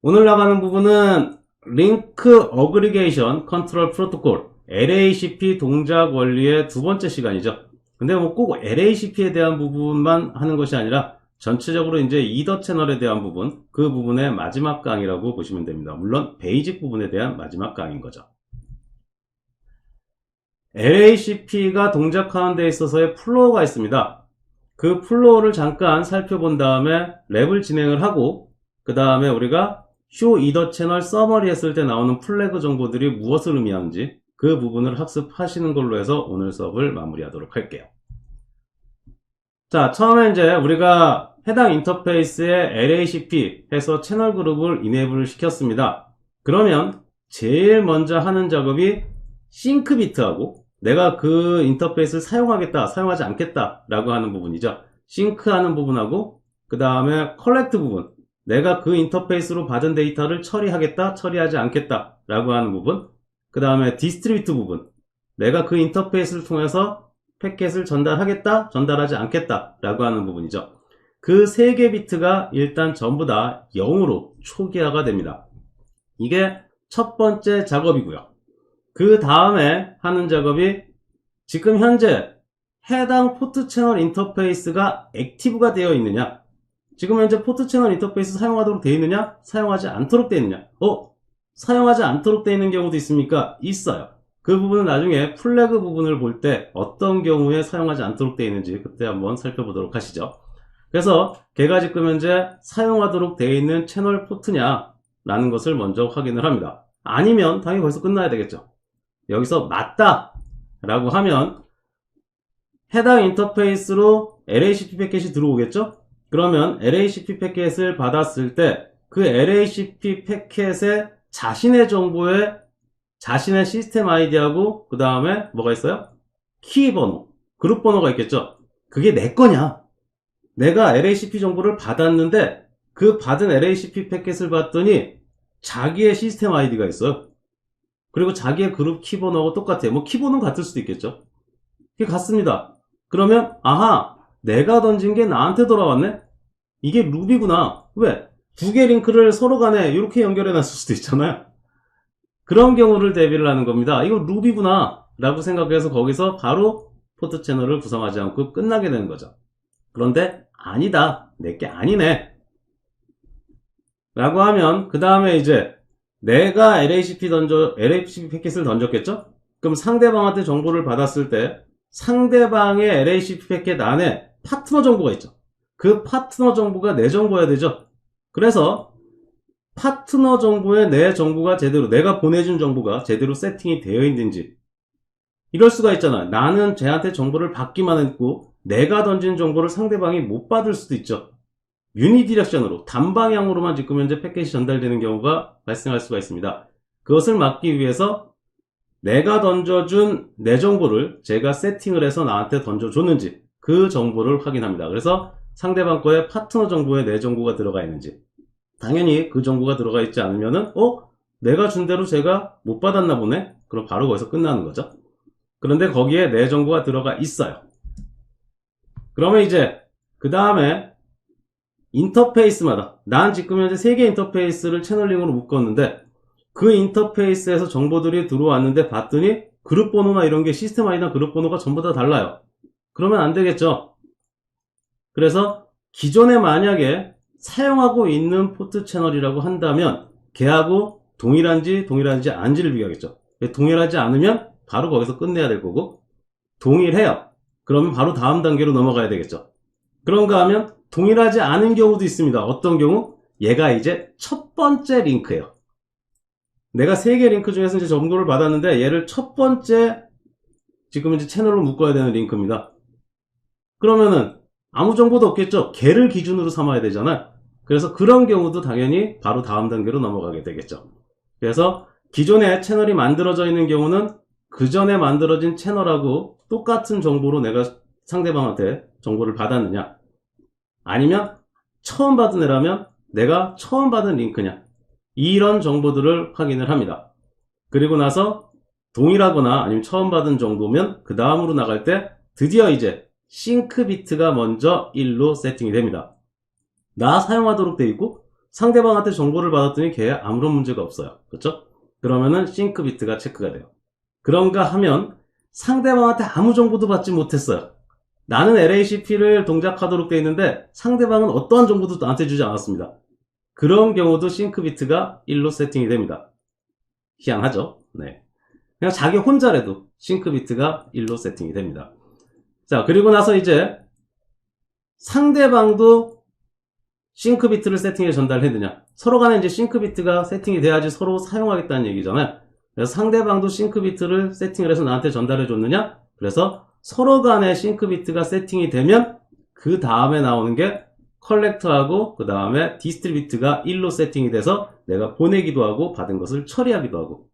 오늘 나가는 부분은 링크 어그리게이션 컨트롤 프로토콜 LACP 동작 원리의 두 번째 시간이죠. 근데 뭐 꼭 LACP에 대한 부분만 하는 것이 아니라 전체적으로 이제 이더 채널에 대한 부분, 그 부분의 마지막 강의라고 보시면 됩니다. 물론 베이직 부분에 대한 마지막 강의인 거죠. LACP가 동작하는 데 있어서의 플로우가 있습니다. 그 플로우를 잠깐 살펴본 다음에 랩을 진행을 하고, 그 다음에 우리가 쇼 이더 채널 서머리 했을 때 나오는 플래그 정보들이 무엇을 의미하는지 그 부분을 학습하시는 걸로 해서 오늘 수업을 마무리하도록 할게요. 자, 처음에 이제 우리가 해당 인터페이스에 LACP 해서 채널 그룹을 이네이블 시켰습니다. 그러면 제일 먼저 하는 작업이 싱크 비트하고 내가 그 인터페이스를 사용하겠다, 사용하지 않겠다 라고 하는 부분이죠. 싱크하는 부분하고 그 다음에 컬렉트 부분, 내가 그 인터페이스로 받은 데이터를 처리하겠다, 처리하지 않겠다 라고 하는 부분, 그 다음에 디스트리뷰트 부분, 내가 그 인터페이스를 통해서 패킷을 전달하겠다, 전달하지 않겠다 라고 하는 부분이죠. 그 세 개 비트가 일단 전부 다 0으로 초기화가 됩니다. 이게 첫 번째 작업이고요. 그 다음에 하는 작업이 지금 현재 해당 포트 채널 인터페이스가 액티브가 되어 있느냐, 지금 현재 포트 채널 인터페이스 사용하도록 되어 있느냐, 사용하지 않도록 되어 있느냐. 사용하지 않도록 되어 있는 경우도 있습니까? 있어요. 그 부분은 나중에 플래그 부분을 볼 때 어떤 경우에 사용하지 않도록 되어 있는지 그때 한번 살펴보도록 하시죠. 그래서 걔가 지금 현재 사용하도록 되어 있는 채널 포트냐 라는 것을 먼저 확인을 합니다. 아니면 당연히 벌써 끝나야 되겠죠. 여기서 맞다 라고 하면 해당 인터페이스로 LACP 패킷이 들어오겠죠. 그러면 LACP 패킷을 받았을 때 그 LACP 패킷의 자신의 정보에 자신의 시스템 아이디하고 그 다음에 뭐가 있어요? 키 번호, 그룹 번호가 있겠죠. 그게 내 거냐? 내가 LACP 정보를 받았는데 그 받은 LACP 패킷을 봤더니 자기의 시스템 아이디가 있어요. 그리고 자기의 그룹 키 번호하고 똑같아요. 뭐 키 번호는 같을 수도 있겠죠. 그게 같습니다. 그러면 아하, 내가 던진 게 나한테 돌아왔네? 이게 루비구나. 왜? 두 개 링크를 서로 간에 이렇게 연결해 놨을 수도 있잖아요. 그런 경우를 대비를 하는 겁니다. 이거 루비구나 라고 생각해서 거기서 바로 포트 채널을 구성하지 않고 끝나게 되는 거죠. 그런데 아니다, 내게 아니네 라고 하면 그 다음에 이제 내가 LACP 패킷을 던졌겠죠? 그럼 상대방한테 정보를 받았을 때 상대방의 LACP 패킷 안에 파트너 정보가 있죠. 그 파트너 정보가 내 정보여야 되죠. 그래서 파트너 정보에 내 정보가 제대로, 내가 보내준 정보가 제대로 세팅이 되어 있는지, 이럴 수가 있잖아. 나는 쟤한테 정보를 받기만 했고 내가 던진 정보를 상대방이 못 받을 수도 있죠. 유니디렉션으로 단방향으로만 지금 현재 패킷이 전달되는 경우가 발생할 수가 있습니다. 그것을 막기 위해서 내가 던져준 내 정보를 제가 세팅을 해서 나한테 던져줬는지 그 정보를 확인합니다. 그래서 상대방 거에 파트너 정보에 내 정보가 들어가 있는지, 당연히 그 정보가 들어가 있지 않으면은 내가 준 대로 제가 못 받았나 보네? 그럼 바로 거기서 끝나는 거죠. 그런데 거기에 내 정보가 들어가 있어요. 그러면 이제 그 다음에 인터페이스마다, 난 지금 현재 3개 인터페이스를 채널링으로 묶었는데 그 인터페이스에서 정보들이 들어왔는데 봤더니 그룹 번호나 이런 게 시스템 아이디나 그룹 번호가 전부 다 달라요. 그러면 안 되겠죠. 그래서 기존에 만약에 사용하고 있는 포트 채널이라고 한다면 걔하고 동일한지 아닌지를 비교하겠죠. 동일하지 않으면 바로 거기서 끝내야 될 거고, 동일해요. 그러면 바로 다음 단계로 넘어가야 되겠죠. 그런가 하면 동일하지 않은 경우도 있습니다. 어떤 경우? 얘가 이제 첫 번째 링크예요. 내가 3개 링크 중에서 이제 정보를 받았는데 얘를 첫 번째 지금 이제 채널로 묶어야 되는 링크입니다. 그러면은 아무 정보도 없겠죠. 걔를 기준으로 삼아야 되잖아. 그래서 그런 경우도 당연히 바로 다음 단계로 넘어가게 되겠죠. 그래서 기존에 채널이 만들어져 있는 경우는 그 전에 만들어진 채널하고 똑같은 정보로 내가 상대방한테 정보를 받았느냐, 아니면 처음 받은 애라면 내가 처음 받은 링크냐, 이런 정보들을 확인을 합니다. 그리고 나서 동일하거나 아니면 처음 받은 정도면 그 다음으로 나갈 때 드디어 이제 싱크 비트가 먼저 1로 세팅이 됩니다. 나 사용하도록 되어 있고 상대방한테 정보를 받았더니 걔에 아무런 문제가 없어요. 그렇죠? 그러면은 싱크 비트가 체크가 돼요. 그런가 하면 상대방한테 아무 정보도 받지 못했어요. 나는 LACP를 동작하도록 되어 있는데 상대방은 어떠한 정보도 나한테 주지 않았습니다. 그런 경우도 싱크 비트가 1로 세팅이 됩니다. 희한하죠? 네. 그냥 자기 혼자라도 싱크 비트가 1로 세팅이 됩니다. 자, 그리고 나서 이제 상대방도 싱크 비트를 세팅해 전달해야 되냐. 서로 간에 이제 싱크 비트가 세팅이 돼야지 서로 사용하겠다는 얘기잖아요. 그래서 상대방도 싱크 비트를 세팅을 해서 나한테 전달해 줬느냐? 그래서 서로 간에 싱크 비트가 세팅이 되면 그 다음에 나오는 게 컬렉터하고 그 다음에 디스트리뷰트가 1로 세팅이 돼서 내가 보내기도 하고 받은 것을 처리하기도 하고.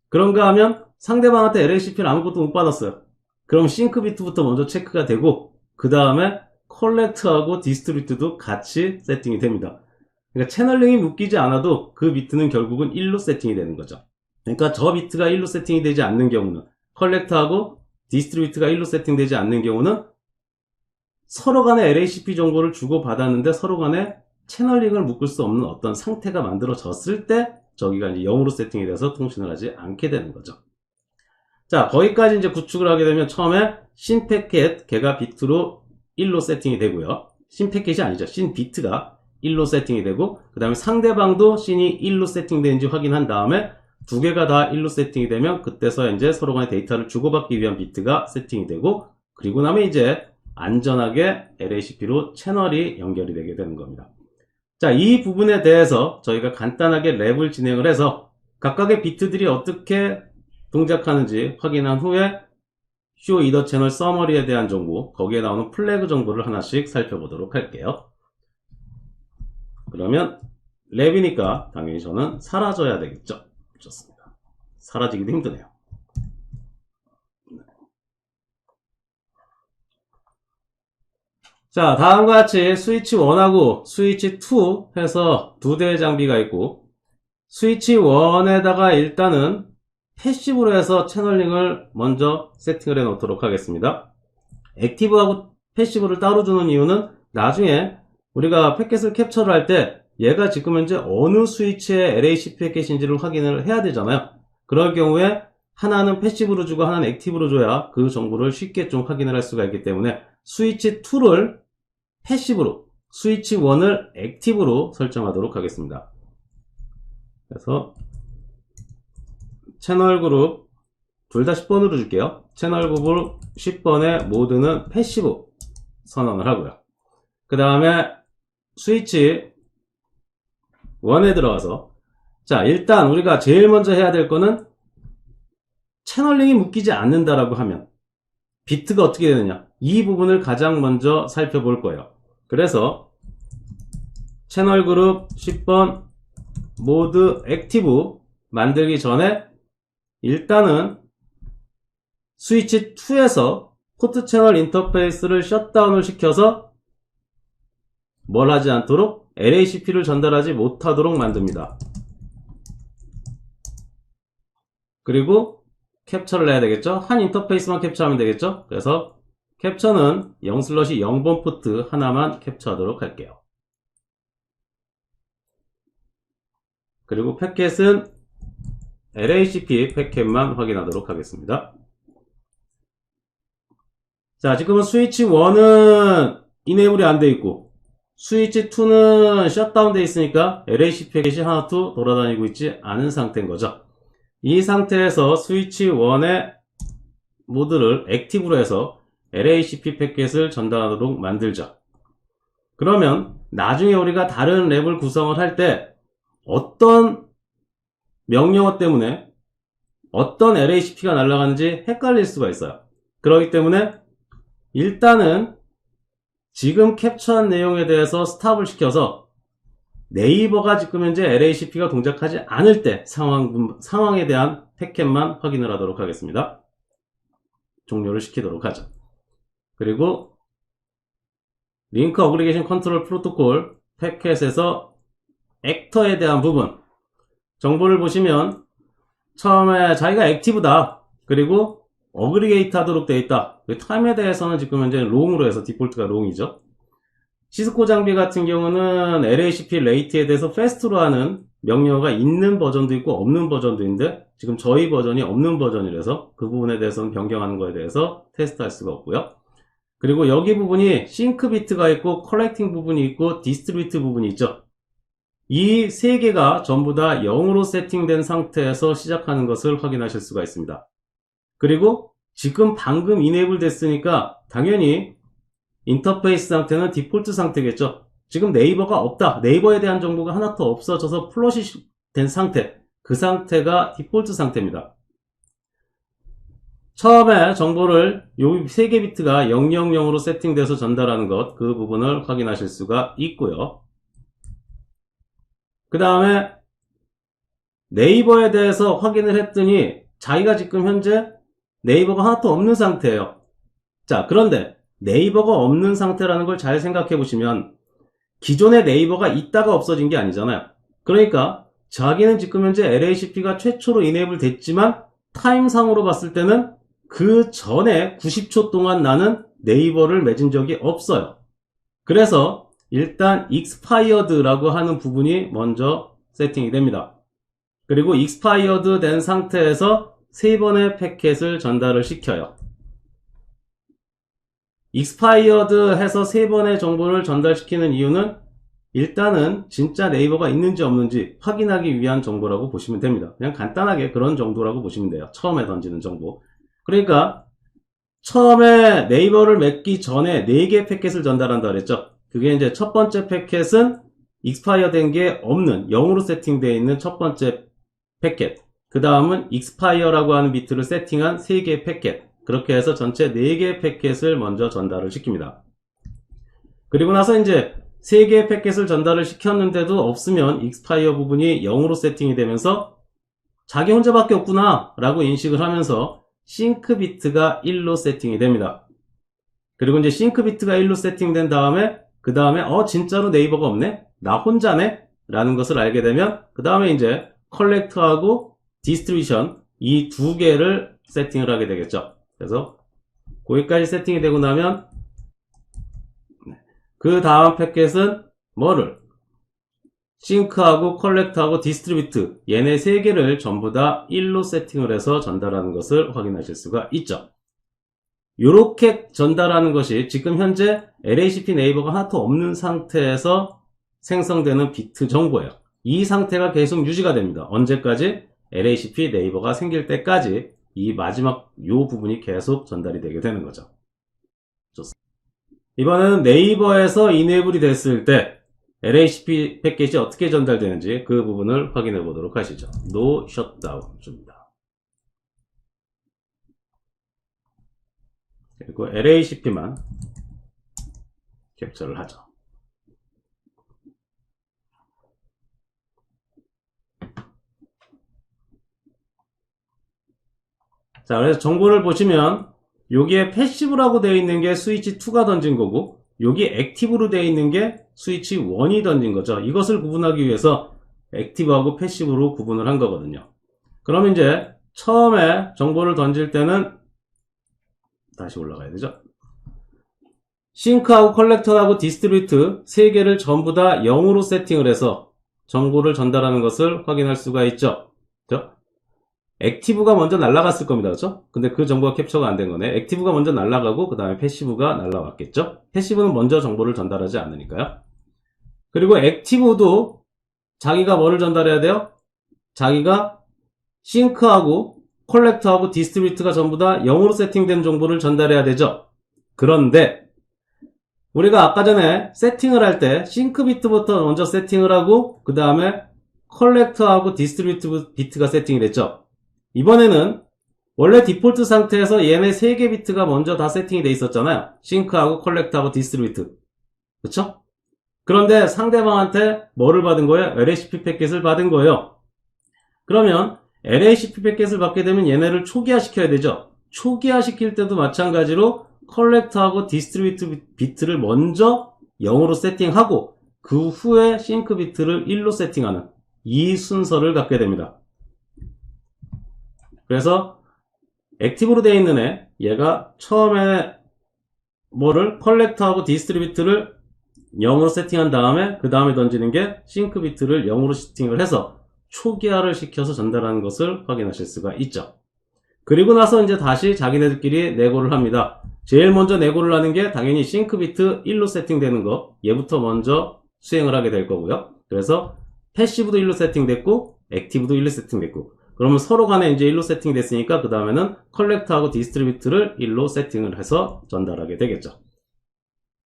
그런가 하면 상대방한테 LACP를 아무것도 못 받았어요. 그럼 싱크 비트부터 먼저 체크가 되고 그 다음에 컬렉트하고 디스트리뷰트도 같이 세팅이 됩니다. 그러니까 채널링이 묶이지 않아도 그 비트는 결국은 1로 세팅이 되는 거죠. 그러니까 저 비트가 1로 세팅이 되지 않는 경우는 컬렉트하고 디스트리뷰트가 1로 세팅되지 않는 경우는 서로 간에 LACP 정보를 주고받았는데 서로 간에 채널링을 묶을 수 없는 어떤 상태가 만들어졌을 때 저기가 이제 0으로 세팅이 돼서 통신을 하지 않게 되는 거죠. 자, 거기까지 이제 구축을 하게 되면 처음에 신 패켓, 걔가 비트로 1로 세팅이 되고요. 신 패켓이 아니죠. 신 비트가 1로 세팅이 되고 그 다음에 상대방도 신이 1로 세팅되는지 확인한 다음에 두 개가 다 1로 세팅이 되면 그때서 이제 서로 간에 데이터를 주고받기 위한 비트가 세팅이 되고 그리고 나면 이제 안전하게 LACP로 채널이 연결이 되게 되는 겁니다. 자, 이 부분에 대해서 저희가 간단하게 랩을 진행을 해서 각각의 비트들이 어떻게 동작하는지 확인한 후에 쇼 이더 채널 서머리에 대한 정보, 거기에 나오는 플래그 정보를 하나씩 살펴보도록 할게요. 그러면 랩이니까 당연히 저는 사라져야 되겠죠. 좋습니다. 사라지기도 힘드네요. 자, 다음과 같이 스위치 1하고 스위치 2 해서 두 대의 장비가 있고 스위치 1에다가 일단은 패시브로 해서 채널링을 먼저 세팅을 해 놓도록 하겠습니다. 액티브하고 패시브를 따로 주는 이유는 나중에 우리가 패켓을 캡처를 할 때 얘가 지금 현재 어느 스위치의 LACP 패켓인지를 확인을 해야 되잖아요. 그럴 경우에 하나는 패시브로 주고 하나는 액티브로 줘야 그 정보를 쉽게 좀 확인을 할 수가 있기 때문에 스위치 2를 패시브로, 스위치 1을 액티브로 설정하도록 하겠습니다. 그래서 채널 그룹 둘 다 10번으로 줄게요. 채널 그룹 10번의 모드는 패시브 선언을 하고요. 그 다음에 스위치 1에 들어가서 자, 일단 우리가 제일 먼저 해야 될 거는 채널링이 묶이지 않는다라고 하면 비트가 어떻게 되느냐, 이 부분을 가장 먼저 살펴볼 거예요. 그래서 채널 그룹 10번 모드 액티브 만들기 전에 일단은 스위치 2에서 포트 채널 인터페이스를 셧다운을 시켜서 뭘 하지 않도록 LACP를 전달하지 못하도록 만듭니다. 그리고 캡처를 해야 되겠죠. 한 인터페이스만 캡처하면 되겠죠. 그래서 캡처는 0/0번 포트 하나만 캡처하도록 할게요. 그리고 패켓은 LACP 패켓만 확인하도록 하겠습니다. 자, 지금은 스위치 1은 이네이블이 안 돼 있고 스위치 2는 셧다운 돼 있으니까 LACP 패켓이 하나 도 돌아다니고 있지 않은 상태인 거죠. 이 상태에서 스위치 1의 모드를 액티브로 해서 LACP 패켓을 전달하도록 만들죠. 그러면 나중에 우리가 다른 랩을 구성을 할 때 어떤 명령어 때문에 어떤 LACP가 날아가는지 헷갈릴 수가 있어요. 그렇기 때문에 일단은 지금 캡처한 내용에 대해서 스탑을 시켜서 네이버가 지금 현재 LACP가 동작하지 않을 때 상황에 대한 패켓만 확인을 하도록 하겠습니다. 종료를 시키도록 하죠. 그리고 링크 어그리게이션 컨트롤 프로토콜 패켓에서 액터에 대한 부분 정보를 보시면 처음에 자기가 액티브다, 그리고 어그리게이트 하도록 되어 있다. 타임에 대해서는 지금 현재 롱으로 해서 디폴트가 롱이죠. 시스코 장비 같은 경우는 LHP 레이트에 대해서 패스트로 하는 명령어가 있는 버전도 있고 없는 버전도 있는데 지금 저희 버전이 없는 버전이라서 그 부분에 대해서는 변경하는 거에 대해서 테스트할 수가 없고요. 그리고 여기 부분이 싱크 비트가 있고 컬렉팅 부분이 있고 디스트리뷰트 부분이 있죠. 이 세 개가 전부 다 0으로 세팅된 상태에서 시작하는 것을 확인하실 수가 있습니다. 그리고 지금 방금 이네이블 됐으니까 당연히 인터페이스 상태는 디폴트 상태겠죠. 지금 네이버가 없다. 네이버에 대한 정보가 하나도 없어져서 플러시 된 상태. 그 상태가 디폴트 상태입니다. 처음에 정보를 요 3개 비트가 000으로 세팅돼서 전달하는 것, 그 부분을 확인하실 수가 있고요. 그 다음에 네이버에 대해서 확인을 했더니 자기가 지금 현재 네이버가 하나도 없는 상태예요. 자, 그런데 네이버가 없는 상태라는 걸 잘 생각해 보시면 기존에 네이버가 있다가 없어진 게 아니잖아요. 그러니까 자기는 지금 현재 LHCP가 최초로 이네이블 됐지만 타임상으로 봤을 때는 그 전에 90초 동안 나는 네이버를 맺은 적이 없어요. 그래서 일단 expired라고 하는 부분이 먼저 세팅이 됩니다. 그리고 expired 된 상태에서 3번의 패킷을 전달을 시켜요. expired 해서 3번의 정보를 전달시키는 이유는 일단은 진짜 네이버가 있는지 없는지 확인하기 위한 정보라고 보시면 됩니다. 그냥 간단하게 그런 정도라고 보시면 돼요. 처음에 던지는 정보. 그러니까 처음에 네이버를 맺기 전에 4개의 패킷을 전달한다 그랬죠. 그게 이제 첫 번째 패킷은 익스파이어 된 게 없는 0으로 세팅되어 있는 첫 번째 패킷. 그 다음은 익스파이어라고 하는 비트를 세팅한 3개의 패킷. 그렇게 해서 전체 4개의 패킷을 먼저 전달을 시킵니다. 그리고 나서 이제 3개의 패킷을 전달을 시켰는데도 없으면 익스파이어 부분이 0으로 세팅이 되면서 자기 혼자밖에 없구나 라고 인식을 하면서 싱크 비트가 1로 세팅이 됩니다. 그리고 이제 싱크 비트가 1로 세팅된 다음에 그 다음에 진짜로 네이버가 없네? 나 혼자네? 라는 것을 알게 되면 그 다음에 이제 컬렉트하고 디스트리뷰션 이 2개를 세팅을 하게 되겠죠. 그래서 거기까지 세팅이 되고 나면 그 다음 패킷은 뭐를? 싱크하고 컬렉트하고 디스트리뷰트 얘네 3개를 전부 다 1로 세팅을 해서 전달하는 것을 확인하실 수가 있죠. 이렇게 전달하는 것이 지금 현재 LHCP 네이버가 하나도 없는 상태에서 생성되는 비트 정보예요. 이 상태가 계속 유지가 됩니다. 언제까지? LHCP 네이버가 생길 때까지 이 마지막 요 부분이 계속 전달이 되게 되는 거죠. 좋습니다. 이번에는 네이버에서 이네이블이 됐을 때 LHCP 패킷이 어떻게 전달되는지 그 부분을 확인해 보도록 하시죠. No shutdown 줍니다. 그리고 LHCP만 캡처를 하죠. 자, 그래서 정보를 보시면 여기에 패시브라고 되어 있는 게 스위치 2가 던진 거고 여기 액티브로 되어 있는 게 스위치 1이 던진 거죠. 이것을 구분하기 위해서 액티브하고 패시브로 구분을 한 거거든요. 그럼 이제 처음에 정보를 던질 때는 다시 올라가야 되죠. 싱크하고 컬렉터하고 디스트리뷰트 3개를 전부 다 0으로 세팅을 해서 정보를 전달하는 것을 확인할 수가 있죠. 그렇죠? 액티브가 먼저 날아갔을 겁니다. 그렇죠? 근데 그 정보가 캡처가 안 된 거네. 액티브가 먼저 날아가고 그 다음에 패시브가 날아왔겠죠? 패시브는 먼저 정보를 전달하지 않으니까요. 그리고 액티브도 자기가 뭐를 전달해야 돼요? 자기가 싱크하고 컬렉터하고 디스트리뷰트가 전부 다 0으로 세팅된 정보를 전달해야 되죠. 그런데 우리가 아까 전에 세팅을 할 때 싱크 비트부터 먼저 세팅을 하고 그 다음에 컬렉터하고 디스트리뷰트 비트가 세팅이 됐죠. 이번에는 원래 디폴트 상태에서 얘네 3개 비트가 먼저 다 세팅이 돼 있었잖아요. 싱크하고 컬렉트하고 디스트리뷰트. 그쵸? 그런데 상대방한테 뭐를 받은 거예요? LHCP 패킷을 받은 거예요. 그러면 LHCP 패킷을 받게 되면 얘네를 초기화 시켜야 되죠. 초기화 시킬 때도 마찬가지로 컬렉트하고 디스트리뷰트 비트를 먼저 0으로 세팅하고 그 후에 싱크 비트를 1로 세팅하는 이 순서를 갖게 됩니다. 그래서 액티브로 되어 있는 얘가 처음에 뭐를 컬렉터하고 디스트리뷰트를 0으로 세팅한 다음에 그 다음에 던지는 게 싱크 비트를 0으로 세팅을 해서 초기화를 시켜서 전달하는 것을 확인하실 수가 있죠. 그리고 나서 이제 다시 자기네들끼리 내고를 합니다. 제일 먼저 내고를 하는 게 당연히 싱크 비트 1로 세팅되는 거, 얘부터 먼저 수행을 하게 될 거고요. 그래서 패시브도 1로 세팅됐고 액티브도 1로 세팅됐고, 그러면 서로 간에 이제 1로 세팅됐으니까 그 다음에는 컬렉트하고 디스트리뷰트를 1로 세팅을 해서 전달하게 되겠죠.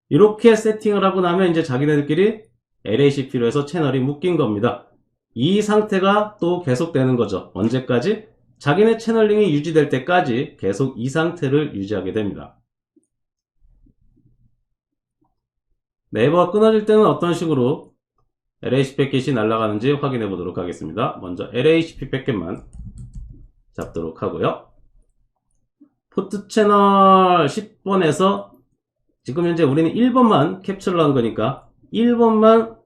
이렇게 세팅을 하고 나면 이제 자기네들끼리 LACP로 해서 채널이 묶인 겁니다. 이 상태가 또 계속되는 거죠. 언제까지? 자기네 채널링이 유지될 때까지 계속 이 상태를 유지하게 됩니다. 네이버가 끊어질 때는 어떤 식으로 LACP 패킷이 날아가는지 확인해 보도록 하겠습니다. 먼저 LACP 패킷만 잡도록 하고요. 포트 채널 10번에서 지금 현재 우리는 1번만 캡처를 한 거니까 1번만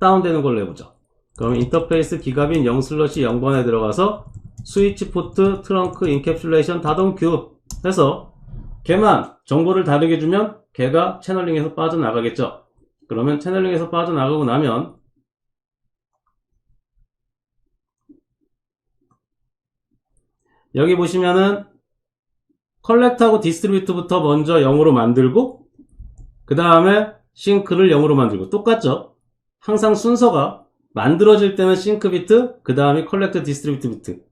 다운되는 걸로 해보죠. 그러면 인터페이스 기가빈 0/0번에 들어가서 스위치 포트 트렁크 인캡슐레이션 다동 큐 해서 걔만 정보를 다르게 주면 걔가 채널링에서 빠져나가겠죠. 그러면 채널링에서 빠져나가고 나면 여기 보시면은 컬렉트하고 디스트리뷰트부터 먼저 0으로 만들고 그 다음에 싱크를 0으로 만들고 똑같죠. 항상 순서가 만들어질 때는 싱크 비트, 그 다음에 컬렉트 디스트리뷰트 비트,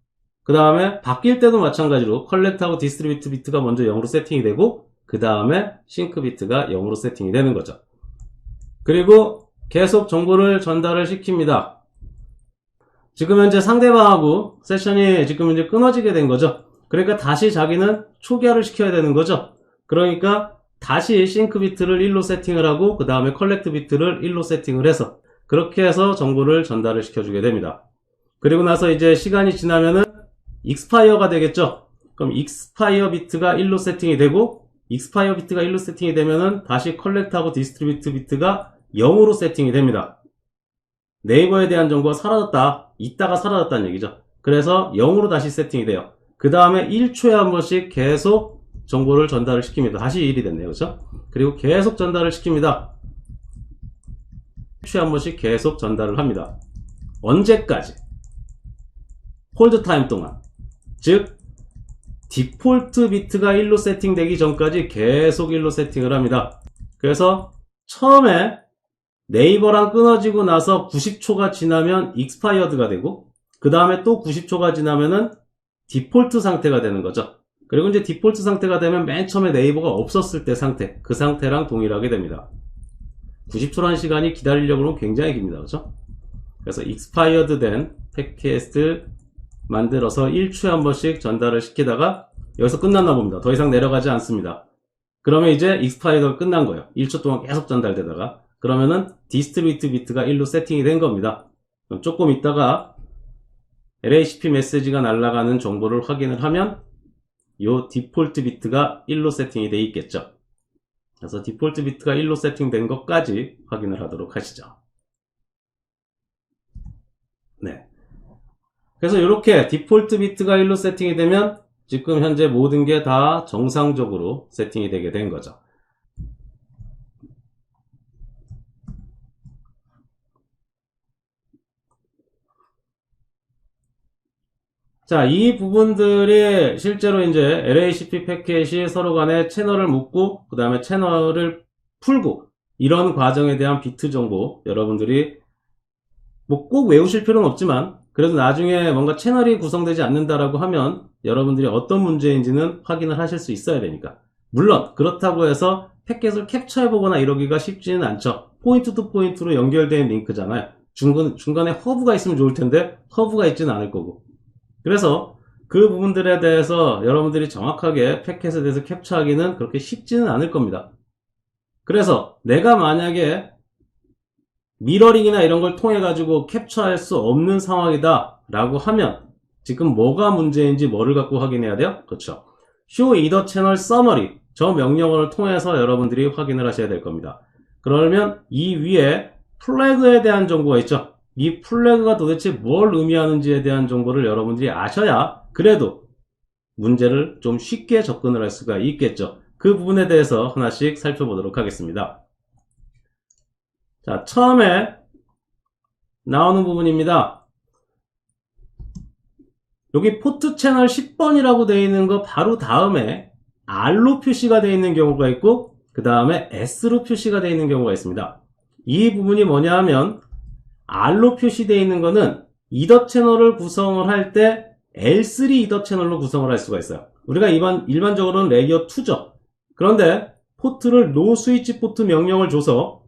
그 다음에 바뀔 때도 마찬가지로 컬렉트하고 디스트리뷰트 비트가 먼저 0으로 세팅이 되고 그 다음에 싱크 비트가 0으로 세팅이 되는 거죠. 그리고 계속 정보를 전달을 시킵니다. 지금 현재 상대방하고 세션이 지금 이제 끊어지게 된 거죠. 그러니까 다시 자기는 초기화를 시켜야 되는 거죠. 그러니까 다시 싱크 비트를 1로 세팅을 하고 그 다음에 컬렉트 비트를 1로 세팅을 해서 그렇게 해서 정보를 전달을 시켜주게 됩니다. 그리고 나서 이제 시간이 지나면은 익스파이어가 되겠죠. 그럼 익스파이어 비트가 1로 세팅이 되고 익스파이어 비트가 1로 세팅이 되면은 다시 컬렉트하고 디스트리뷰트 비트가 0으로 세팅이 됩니다. 네이버에 대한 정보가 사라졌다, 있다가 사라졌다는 얘기죠. 그래서 0으로 다시 세팅이 돼요. 그 다음에 1초에 한 번씩 계속 정보를 전달을 시킵니다. 다시 1이 됐네요. 그렇죠? 그리고 계속 전달을 시킵니다. 1초에 한 번씩 계속 전달을 합니다. 언제까지? 홀드 타임 동안. 즉 디폴트 비트가 1로 세팅되기 전까지 계속 1로 세팅을 합니다. 그래서 처음에 네이버랑 끊어지고 나서 90초가 지나면 익스파이어드가 되고 그 다음에 또 90초가 지나면은 디폴트 상태가 되는 거죠. 그리고 이제 디폴트 상태가 되면 맨 처음에 네이버가 없었을 때 상태, 그 상태랑 동일하게 됩니다. 90초라는 시간이 기다리려고 하면 굉장히 깁니다. 그렇죠? 그래서 expired 된 팟캐스트 만들어서 1초에 한 번씩 전달을 시키다가 여기서 끝났나 봅니다. 더 이상 내려가지 않습니다. 그러면 이제 expired가 끝난 거예요. 1초 동안 계속 전달되다가 그러면은 디스트리뷰트 비트가 1로 세팅이 된 겁니다. 그럼 조금 있다가 LACP 메시지가 날아가는 정보를 확인을 하면 요 디폴트 비트가 1로 세팅이 돼 있겠죠. 그래서 디폴트 비트가 1로 세팅된 것까지 확인을 하도록 하시죠. 네. 그래서 이렇게 디폴트 비트가 1로 세팅이 되면 지금 현재 모든 게 다 정상적으로 세팅이 되게 된 거죠. 자, 이 부분들이 실제로 이제 LACP 패킷이 서로 간에 채널을 묶고 그 다음에 채널을 풀고 이런 과정에 대한 비트 정보 여러분들이 뭐 꼭 외우실 필요는 없지만 그래도 나중에 뭔가 채널이 구성되지 않는다라고 하면 여러분들이 어떤 문제인지는 확인을 하실 수 있어야 되니까. 물론 그렇다고 해서 패킷을 캡처해보거나 이러기가 쉽지는 않죠. 포인트 투 포인트로 연결된 링크잖아요. 중간에 허브가 있으면 좋을 텐데 허브가 있지는 않을 거고. 그래서 그 부분들에 대해서 여러분들이 정확하게 패킷에 대해서 캡처하기는 그렇게 쉽지는 않을 겁니다. 그래서 내가 만약에 미러링이나 이런 걸 통해 가지고 캡처할 수 없는 상황이다 라고 하면 지금 뭐가 문제인지 뭐를 갖고 확인해야 돼요? 그렇죠. Show Either Channel Summary 저 명령어를 통해서 여러분들이 확인을 하셔야 될 겁니다. 그러면 이 위에 플래그에 대한 정보가 있죠. 이 플래그가 도대체 뭘 의미하는지에 대한 정보를 여러분들이 아셔야 그래도 문제를 좀 쉽게 접근을 할 수가 있겠죠. 그 부분에 대해서 하나씩 살펴보도록 하겠습니다. 자, 처음에 나오는 부분입니다. 여기 포트 채널 10번이라고 되어 있는 거 바로 다음에 R로 표시가 되어 있는 경우가 있고 그 다음에 S로 표시가 되어 있는 경우가 있습니다. 이 부분이 뭐냐 하면 R로 표시되어 있는 거는 이더 채널을 구성을 할 때 L3 이더 채널로 구성을 할 수가 있어요. 우리가 일반적으로는 레이어 2죠. 그런데 포트를 노 스위치 포트 명령을 줘서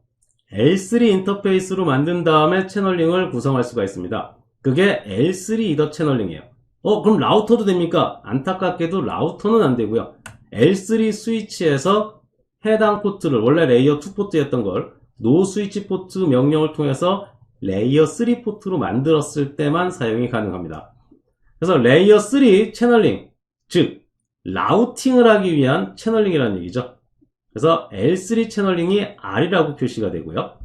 L3 인터페이스로 만든 다음에 채널링을 구성할 수가 있습니다. 그게 L3 이더 채널링이에요. 그럼 라우터도 됩니까? 안타깝게도 라우터는 안 되고요. L3 스위치에서 해당 포트를 원래 레이어 2 포트였던 걸 노 스위치 포트 명령을 통해서 레이어 3 포트로 만들었을 때만 사용이 가능합니다. 그래서 레이어 3 채널링, 즉 라우팅을 하기 위한 채널링이라는 얘기죠. 그래서 L3 채널링이 R이라고 표시가 되고요.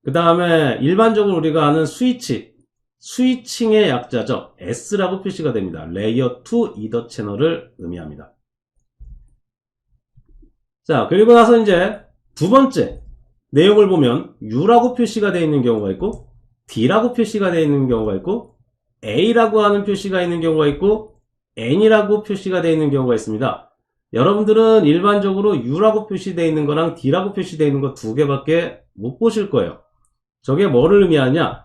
그 다음에 일반적으로 우리가 아는 스위칭의 약자죠. S라고 표시가 됩니다. 레이어 2 이더 채널을 의미합니다. 자, 그리고 나서 이제 두 번째 내용을 보면 U라고 표시가 되어 있는 경우가 있고 D라고 표시가 되어 있는 경우가 있고 A라고 하는 표시가 있는 경우가 있고 N이라고 표시가 되어 있는 경우가 있습니다. 여러분들은 일반적으로 U라고 표시되어 있는 거랑 D라고 표시되어 있는 거 두 개밖에 못 보실 거예요. 저게 뭐를 의미하냐?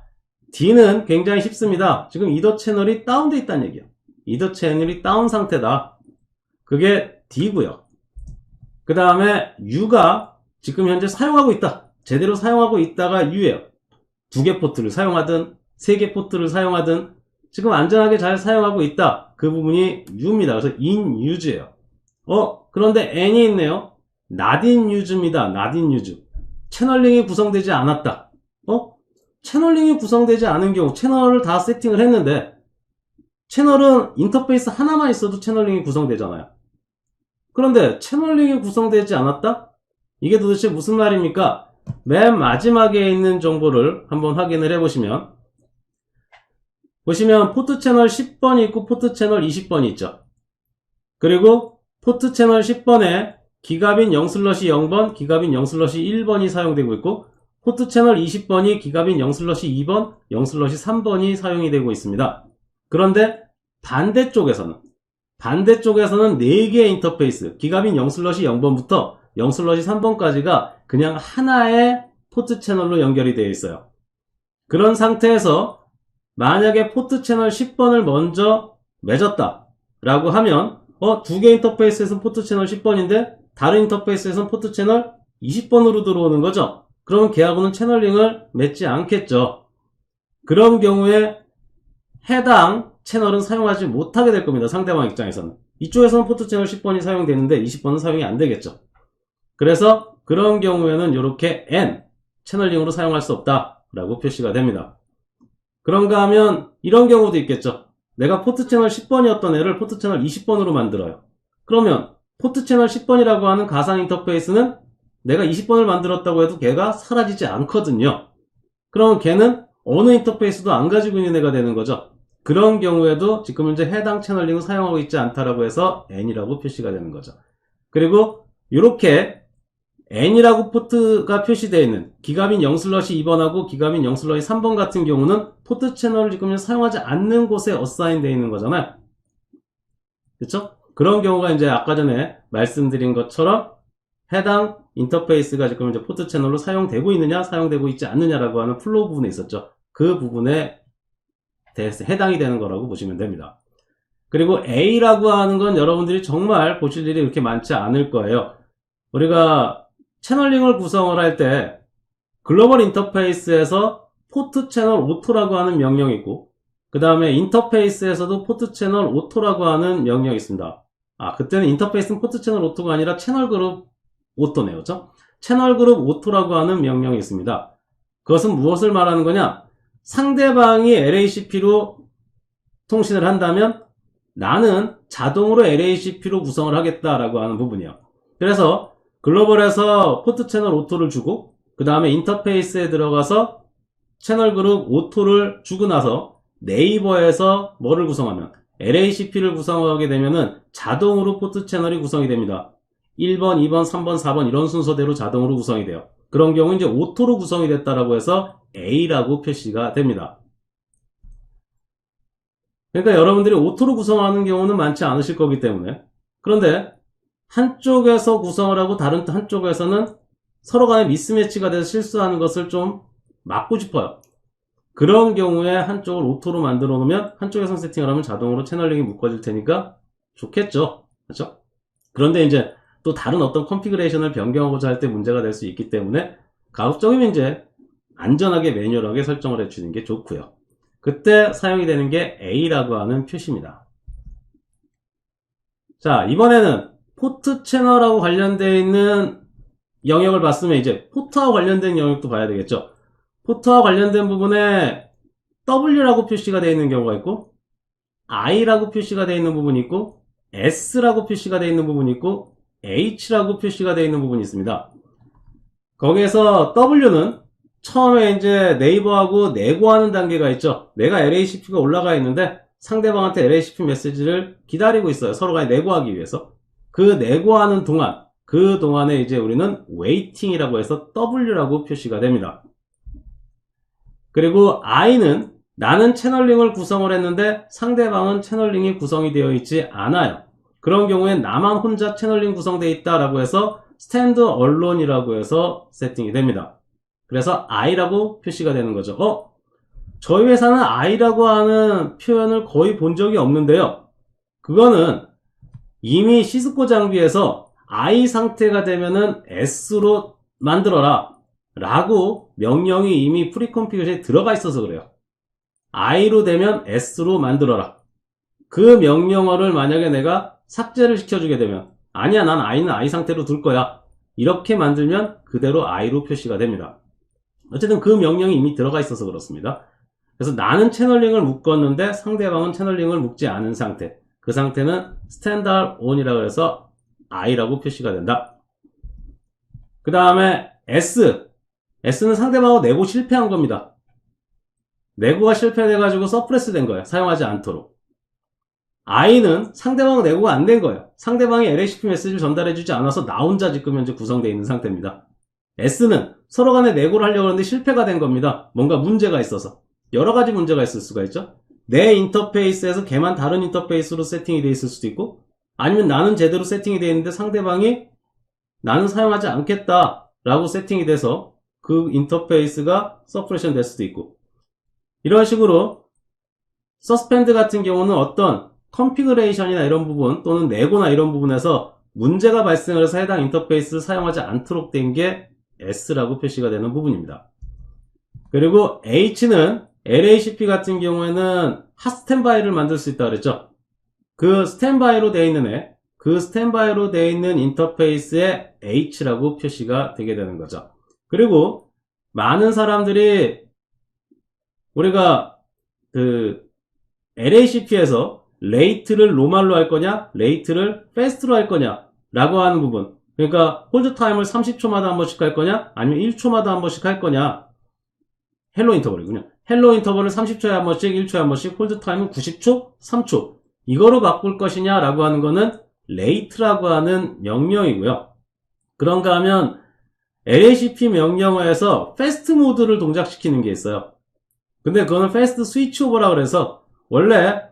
D는 굉장히 쉽습니다. 지금 이더 채널이 다운되어 있다는 얘기예요. 이더 채널이 다운 상태다. 그게 D고요. 그 다음에 U가 지금 현재 사용하고 있다. 제대로 사용하고 있다가 U예요. 2개 포트를 사용하든 3개 포트를 사용하든 지금 안전하게 잘 사용하고 있다. 그 부분이 U입니다. 그래서 in use예요. 그런데 N이 있네요. not in use입니다. not in use. 채널링이 구성되지 않았다. 채널링이 구성되지 않은 경우 채널을 다 세팅을 했는데 채널은 인터페이스 하나만 있어도 채널링이 구성되잖아요. 그런데 채널링이 구성되지 않았다? 이게 도대체 무슨 말입니까? 맨 마지막에 있는 정보를 한번 확인을 해보시면 포트 채널 10번이 있고 포트 채널 20번이 있죠. 그리고 포트 채널 10번에 기가빈 0/0번, 기가빈 0/1번이 사용되고 있고 포트 채널 20번이 기가빈 0/2번, 0/3번이 사용이 되고 있습니다. 그런데 반대쪽에서는 4개의 인터페이스, 기가빈 0/0번부터 0/3번까지가 그냥 하나의 포트 채널로 연결이 되어 있어요. 그런 상태에서 만약에 포트 채널 10번을 먼저 맺었다 라고 하면 2개 인터페이스에서는 포트 채널 10번인데 다른 인터페이스에서는 포트 채널 20번으로 들어오는 거죠. 그럼 걔하고는 채널링을 맺지 않겠죠. 그런 경우에 해당 채널은 사용하지 못하게 될 겁니다. 상대방 입장에서는. 이쪽에서는 포트 채널 10번이 사용되는데 20번은 사용이 안 되겠죠. 그래서 그런 경우에는 이렇게 N, 채널링으로 사용할 수 없다 라고 표시가 됩니다. 그런가 하면 이런 경우도 있겠죠. 내가 포트 채널 10번이었던 애를 포트 채널 20번으로 만들어요. 그러면 포트 채널 10번이라고 하는 가상 인터페이스는 내가 20번을 만들었다고 해도 걔가 사라지지 않거든요. 그러면 걔는 어느 인터페이스도 안 가지고 있는 애가 되는 거죠. 그런 경우에도 지금 현재 해당 채널링을 사용하고 있지 않다라고 해서 N이라고 표시가 되는 거죠. 그리고 이렇게 N이라고 포트가 표시되어 있는 기가빈 0/2번하고 기가빈 0/3번 같은 경우는 포트 채널을 지금 현재 사용하지 않는 곳에 어사인 되어 있는 거잖아요. 그렇죠? 그런 경우가 이제 아까 전에 말씀드린 것처럼 해당 인터페이스가 지금 이제 포트 채널로 사용되고 있느냐, 사용되고 있지 않느냐라고 하는 플로우 부분에 있었죠. 그 부분에 대해서 해당이 되는 거라고 보시면 됩니다. 그리고 A라고 하는 건 여러분들이 정말 보실 일이 그렇게 많지 않을 거예요. 우리가 채널링을 구성을 할 때 글로벌 인터페이스에서 포트 채널 오토라고 하는 명령이 있고 그 다음에 인터페이스에서도 포트 채널 오토라고 하는 명령이 있습니다. 그때는 인터페이스는 포트 채널 오토가 아니라 채널 그룹 오토네요. 그렇죠? 채널 그룹 오토라고 하는 명령이 있습니다. 그것은 무엇을 말하는 거냐? 상대방이 LACP로 통신을 한다면 나는 자동으로 LACP로 구성을 하겠다라고 하는 부분이에요. 그래서 글로벌에서 포트 채널 오토를 주고 그 다음에 인터페이스에 들어가서 채널 그룹 오토를 주고 나서 네이버에서 뭐를 구성하면 LACP를 구성하게 되면은 자동으로 포트 채널이 구성이 됩니다. 1번, 2번, 3번, 4번 이런 순서대로 자동으로 구성이 돼요. 그런 경우 이제 오토로 구성이 됐다라고 해서 A라고 표시가 됩니다. 그러니까 여러분들이 오토로 구성하는 경우는 많지 않으실 거기 때문에, 그런데 한쪽에서 구성을 하고 다른 한쪽에서는 서로 간에 미스매치가 돼서 실수하는 것을 좀 막고 싶어요. 그런 경우에 한쪽을 오토로 만들어 놓으면 한쪽에서 세팅을 하면 자동으로 채널링이 묶어질 테니까 좋겠죠. 그렇죠? 그런데 이제 또 다른 어떤 컨피그레이션을 변경하고자 할 때 문제가 될 수 있기 때문에 가급적이면 이제 안전하게 매뉴얼하게 설정을 해주는 게 좋고요. 그때 사용이 되는 게 A라고 하는 표시입니다. 자, 이번에는 포트 채널하고 관련되어 있는 영역을 봤으면 이제 포트와 관련된 영역도 봐야 되겠죠. 포트와 관련된 부분에 W라고 표시가 되어 있는 경우가 있고, I라고 표시가 되어 있는 부분이 있고, S라고 표시가 되어 있는 부분이 있고, H라고 표시가 되어 있는 부분이 있습니다. 거기에서 W는 처음에 이제 네이버하고 내고하는 단계가 있죠. 내가 LACP가 올라가 있는데 상대방한테 LACP 메시지를 기다리고 있어요. 서로 간에 내고하기 위해서. 그 내고하는 동안, 그 동안에 이제 우리는 웨이팅이라고 해서 W라고 표시가 됩니다. 그리고 I는 나는 채널링을 구성을 했는데 상대방은 채널링이 구성이 되어 있지 않아요. 그런 경우에 나만 혼자 채널링 구성되어 있다라고 해서 스탠드 얼론이라고 해서 세팅이 됩니다. 그래서 I라고 표시가 되는 거죠. 저희 회사는 I라고 하는 표현을 거의 본 적이 없는데요. 그거는 이미 시스코 장비에서 I 상태가 되면은 S로 만들어라 라고 명령이 이미 프리configure에 들어가 있어서 그래요. I로 되면 S로 만들어라. 그 명령어를 만약에 내가 삭제를 시켜주게 되면 아니야, 난 I는 I 상태로 둘 거야. 이렇게 만들면 그대로 I로 표시가 됩니다. 어쨌든 그 명령이 이미 들어가 있어서 그렇습니다. 그래서 나는 채널링을 묶었는데 상대방은 채널링을 묶지 않은 상태. 그 상태는 스탠다드 온이라고 해서 I라고 표시가 된다. 그 다음에 S. S는 상대방하고 내고 실패한 겁니다. 내고가 실패돼가지고 서프레스 된 거예요. 사용하지 않도록. I는 상대방 내고가 안 된 거예요. 상대방이 LACP 메시지를 전달해주지 않아서 나 혼자 지금 현재 구성되어 있는 상태입니다. S는 서로 간에 내고를 하려고 하는데 실패가 된 겁니다. 뭔가 문제가 있어서. 여러 가지 문제가 있을 수가 있죠. 내 인터페이스에서 걔만 다른 인터페이스로 세팅이 되어 있을 수도 있고, 아니면 나는 제대로 세팅이 되어 있는데 상대방이 나는 사용하지 않겠다 라고 세팅이 돼서 그 인터페이스가 서프레션 될 수도 있고, 이런 식으로 서스펜드 같은 경우는 어떤 컨피그레이션이나 이런 부분 또는 내고나 이런 부분에서 문제가 발생을 해서 해당 인터페이스를 사용하지 않도록 된 게 S라고 표시가 되는 부분입니다. 그리고 H는 LACP 같은 경우에는 핫 스탠바이를 만들 수 있다고 그랬죠. 그 스탠바이로 되어 있는 그 스탠바이로 되어 있는 인터페이스에 H라고 표시가 되게 되는 거죠. 그리고 많은 사람들이 우리가 그 LACP에서 레이트를 로말로 할 거냐, 레이트를 패스트로 할 거냐 라고 하는 부분. 그러니까 홀드 타임을 30초마다 한 번씩 할 거냐, 아니면 1초마다 한 번씩 할 거냐. 헬로 인터벌이군요. 헬로 인터벌을 30초에 한 번씩, 1초에 한 번씩, 홀드 타임은 90초, 3초. 이거로 바꿀 것이냐 라고 하는 거는 레이트라고 하는 명령이고요. 그런가 하면 LACP 명령어에서 패스트 모드를 동작시키는 게 있어요. 근데 그거는 패스트 스위치 오버라 그래서 원래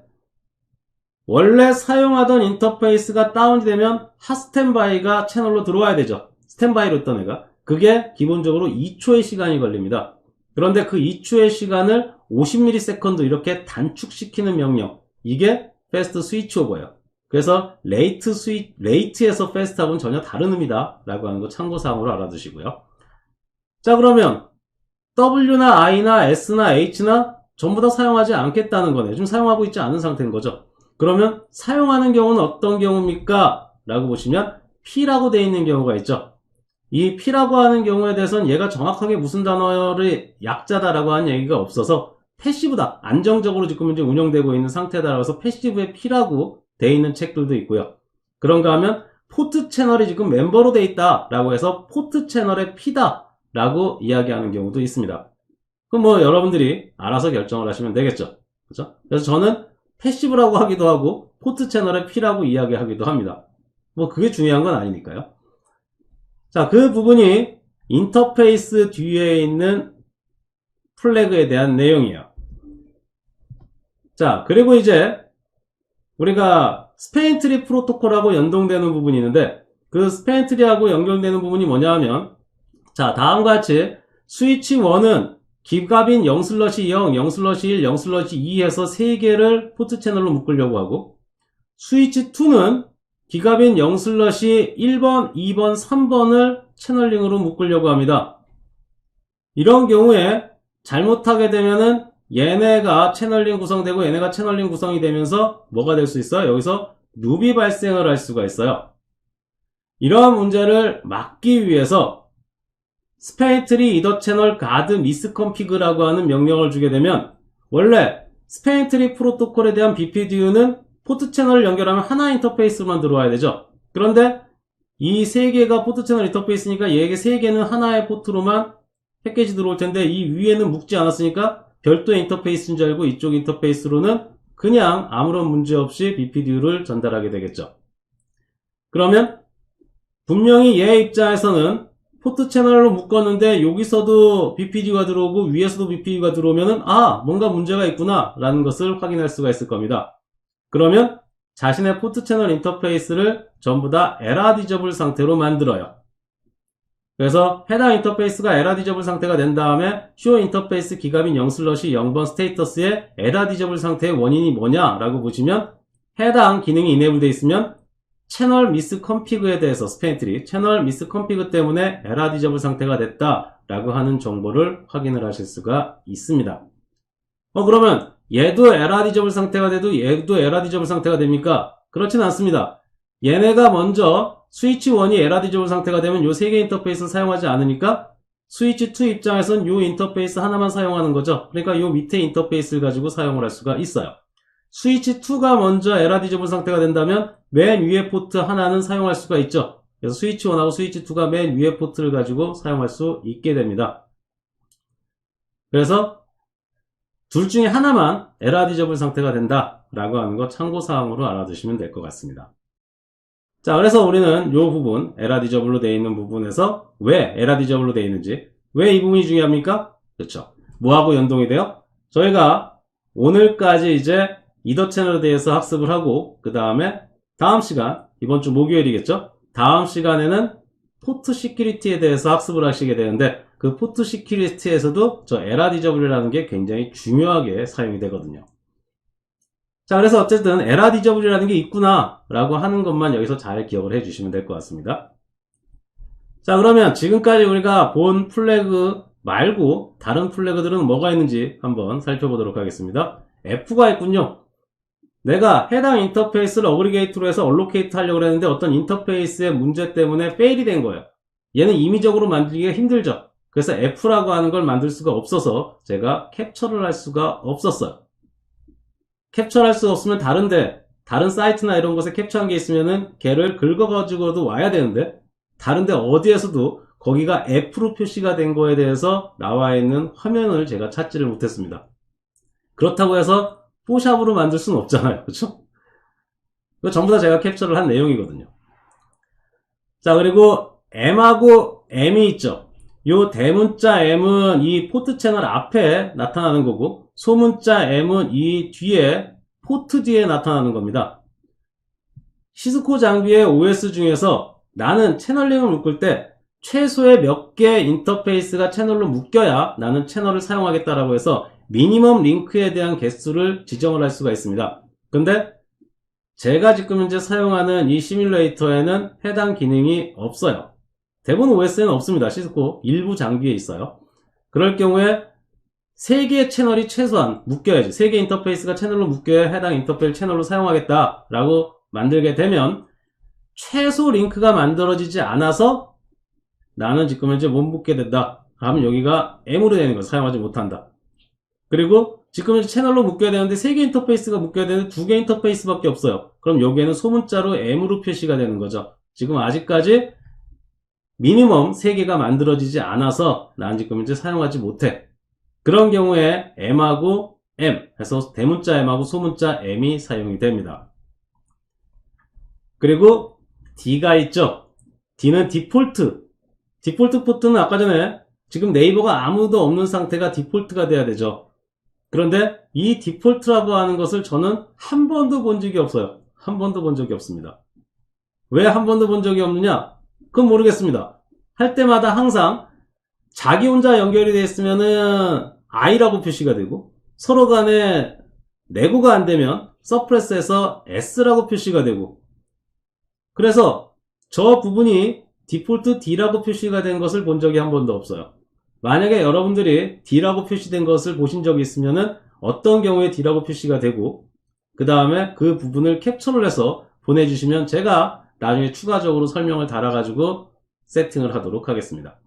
사용하던 인터페이스가 다운이 되면 핫 스탠바이가 채널로 들어와야 되죠. 스탠바이로 했던 애가. 그게 기본적으로 2초의 시간이 걸립니다. 그런데 그 2초의 시간을 50ms 이렇게 단축시키는 명령. 이게 패스트 스위치 오버예요. 그래서 레이트에서 패스트하고는 전혀 다른 의미다 라고 하는 거 참고사항으로 알아두시고요. 자, 그러면 W나 I나 S나 H나 전부 다 사용하지 않겠다는 거네. 지금 사용하고 있지 않은 상태인 거죠. 그러면 사용하는 경우는 어떤 경우입니까? 라고 보시면 P라고 되어 있는 경우가 있죠. 이 P라고 하는 경우에 대해서는 얘가 정확하게 무슨 단어를 약자다라고 하는 얘기가 없어서 패시브다. 안정적으로 지금 이제 운영되고 있는 상태다라고 해서 패시브의 P라고 되어 있는 책들도 있고요. 그런가 하면 포트 채널이 지금 멤버로 되어 있다라고 해서 포트 채널의 P다라고 이야기하는 경우도 있습니다. 그럼 뭐 여러분들이 알아서 결정을 하시면 되겠죠. 그렇죠? 그래서 저는 패시브라고 하기도 하고 포트 채널의 P라고 이야기하기도 합니다. 뭐 그게 중요한 건 아니니까요. 자, 그 부분이 인터페이스 뒤에 있는 플래그에 대한 내용이에요. 자, 그리고 이제 우리가 스페인트리 프로토콜하고 연동되는 부분이 있는데 그 스페인트리하고 연결되는 부분이 뭐냐 하면 자, 다음과 같이 스위치 1은 기갑인 0/0, 0/1, 0/2 해서 3개를 포트 채널로 묶으려고 하고 스위치 2는 기갑인 0/1번, 2번, 3번을 채널링으로 묶으려고 합니다. 이런 경우에 잘못하게 되면은 얘네가 채널링 구성되고 얘네가 채널링 구성이 되면서 뭐가 될 수 있어요? 여기서 룹이 발생을 할 수가 있어요. 이러한 문제를 막기 위해서 스페인트리 이더 채널 가드 미스컨피그라고 하는 명령을 주게 되면 원래 스페인트리 프로토콜에 대한 BPDU는 포트 채널을 연결하면 하나 인터페이스만 들어와야 되죠. 그런데 이 3개가 포트 채널 인터페이스니까 얘게 3개는 하나의 포트로만 패키지 들어올 텐데 이 위에는 묶지 않았으니까 별도의 인터페이스인 줄 알고 이쪽 인터페이스로는 그냥 아무런 문제 없이 BPDU를 전달하게 되겠죠. 그러면 분명히 얘 입장에서는 포트 채널로 묶었는데 여기서도 BPDU가 들어오고 위에서도 BPDU가 들어오면은 뭔가 문제가 있구나 라는 것을 확인할 수가 있을 겁니다. 그러면 자신의 포트 채널 인터페이스를 전부 다 에러 디저블 상태로 만들어요. 그래서 해당 인터페이스가 에러 디저블 상태가 된 다음에 쇼 인터페이스 기갑인 0/0번 스테이터스의 에러 디저블 상태의 원인이 뭐냐라고 보시면 해당 기능이 이네이블 되어 있으면 채널 미스 컨피그에 대해서 스페인트리 채널 미스 컨피그 때문에 에러 디저블 상태가 됐다라고 하는 정보를 확인을 하실 수가 있습니다. 그러면 얘도 에러 디저블 상태가 돼도 얘도 에러 디저블 상태가 됩니까? 그렇진 않습니다. 얘네가 먼저 스위치 1이 에러 디저블 상태가 되면 요 3개 인터페이스를 사용하지 않으니까 스위치 2 입장에선 요 인터페이스 하나만 사용하는 거죠. 그러니까 요 밑에 인터페이스를 가지고 사용을 할 수가 있어요. 스위치 2가 먼저 에러 디저블 상태가 된다면 맨 위에 포트 하나는 사용할 수가 있죠. 그래서 스위치 1하고 스위치 2가 맨 위에 포트를 가지고 사용할 수 있게 됩니다. 그래서 둘 중에 하나만 에러 디저블 상태가 된다라고 하는 거 참고사항으로 알아두시면 될 것 같습니다. 자, 그래서 우리는 이 부분, 에러 디저블로 되어 있는 부분에서 왜 에러 디저블로 되어 있는지, 왜 이 부분이 중요합니까? 그렇죠. 뭐하고 연동이 돼요? 저희가 오늘까지 이제 이더 채널에 대해서 학습을 하고, 그 다음에 다음 시간, 이번 주 목요일이겠죠? 다음 시간에는 포트 시큐리티에 대해서 학습을 하시게 되는데, 그 포트 시큐리티에서도 저 에러 디저블이라는 게 굉장히 중요하게 사용이 되거든요. 자, 그래서 어쨌든 에러 디저블이라는 게 있구나 라고 하는 것만 여기서 잘 기억을 해주시면 될 것 같습니다. 자, 그러면 지금까지 우리가 본 플래그 말고 다른 플래그들은 뭐가 있는지 한번 살펴보도록 하겠습니다. F가 있군요. 내가 해당 인터페이스를 어그리게이트로 해서 얼로케이트 하려고 했는데 어떤 인터페이스의 문제 때문에 페일이 된 거예요. 얘는 임의적으로 만들기가 힘들죠. 그래서 F라고 하는 걸 만들 수가 없어서 제가 캡처를 할 수가 없었어요. 캡처할 수 없으면 다른 사이트나 이런 곳에 캡처한 게 있으면은 걔를 긁어가지고도 와야 되는데 다른데 어디에서도 거기가 F로 표시가 된 거에 대해서 나와 있는 화면을 제가 찾지를 못했습니다. 그렇다고 해서 포샵으로 만들 수는 없잖아요. 그렇죠? 이거 전부 다 제가 캡처를 한 내용이거든요. 자, 그리고 M하고 M이 있죠. 요 대문자 M은 이 포트 채널 앞에 나타나는 거고 소문자 M은 이 뒤에 포트 뒤에 나타나는 겁니다. 시스코 장비의 OS 중에서 나는 채널링을 묶을 때 최소의 몇 개 인터페이스가 채널로 묶여야 나는 채널을 사용하겠다라고 해서 미니멈 링크에 대한 개수를 지정을 할 수가 있습니다. 근데 제가 지금 현재 사용하는 이 시뮬레이터에는 해당 기능이 없어요. 대부분 OS에는 없습니다. 시스코 일부 장비에 있어요. 그럴 경우에 3개의 채널이 최소한 묶여야지. 3개 인터페이스가 채널로 묶여야 해당 인터페이스 채널로 사용하겠다라고 만들게 되면 최소 링크가 만들어지지 않아서 나는 지금 현재 못 묶게 된다. 하면 여기가 M으로 되는 거 사용하지 못한다. 그리고 지금 현재 채널로 묶여야 되는데 3개 인터페이스가 묶여야 되는데 2개 인터페이스밖에 없어요. 그럼 여기에는 소문자로 M으로 표시가 되는 거죠. 지금 아직까지 미니멈 3개가 만들어지지 않아서 난 지금 현재 사용하지 못해. 그런 경우에 M하고 M 해서 대문자 M하고 소문자 M이 사용이 됩니다. 그리고 D가 있죠. D는 디폴트 디폴트 포트는 아까 전에 지금 네이버가 아무도 없는 상태가 디폴트가 돼야 되죠. 그런데 이 디폴트라고 하는 것을 저는 한 번도 본 적이 없어요. 한 번도 본 적이 없습니다. 왜 한 번도 본 적이 없느냐? 그건 모르겠습니다. 할 때마다 항상 자기 혼자 연결이 되어 있으면은 I라고 표시가 되고 서로 간에 내고가 안 되면 서프레스에서 S라고 표시가 되고 그래서 저 부분이 디폴트 D라고 표시가 된 것을 본 적이 한 번도 없어요. 만약에 여러분들이 D라고 표시된 것을 보신 적이 있으면은 어떤 경우에 D라고 표시가 되고 그 다음에 그 부분을 캡처를 해서 보내주시면 제가 나중에 추가적으로 설명을 달아가지고 세팅을 하도록 하겠습니다.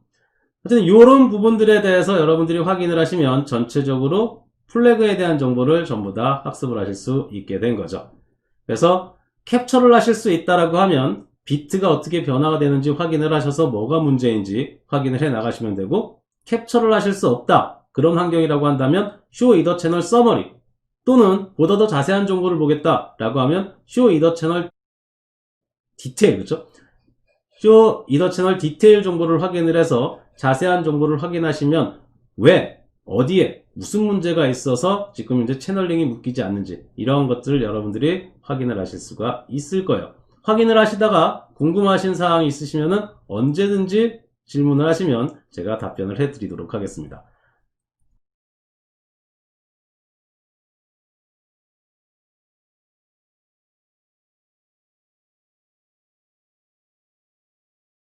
하여튼 이런 부분들에 대해서 여러분들이 확인을 하시면 전체적으로 플래그에 대한 정보를 전부 다 학습을 하실 수 있게 된 거죠. 그래서 캡처를 하실 수 있다라고 하면 비트가 어떻게 변화가 되는지 확인을 하셔서 뭐가 문제인지 확인을 해 나가시면 되고 캡처를 하실 수 없다. 그런 환경이라고 한다면 Show Either Channel Summary 또는 보다 더 자세한 정보를 보겠다라고 하면 Show Either Channel Detail, 그렇죠? Show Either Channel Detail 정보를 확인을 해서 자세한 정보를 확인하시면 왜, 어디에, 무슨 문제가 있어서 지금 이제 채널링이 묶이지 않는지 이런 것들을 여러분들이 확인을 하실 수가 있을 거예요. 확인을 하시다가 궁금하신 사항이 있으시면 언제든지 질문을 하시면 제가 답변을 해드리도록 하겠습니다.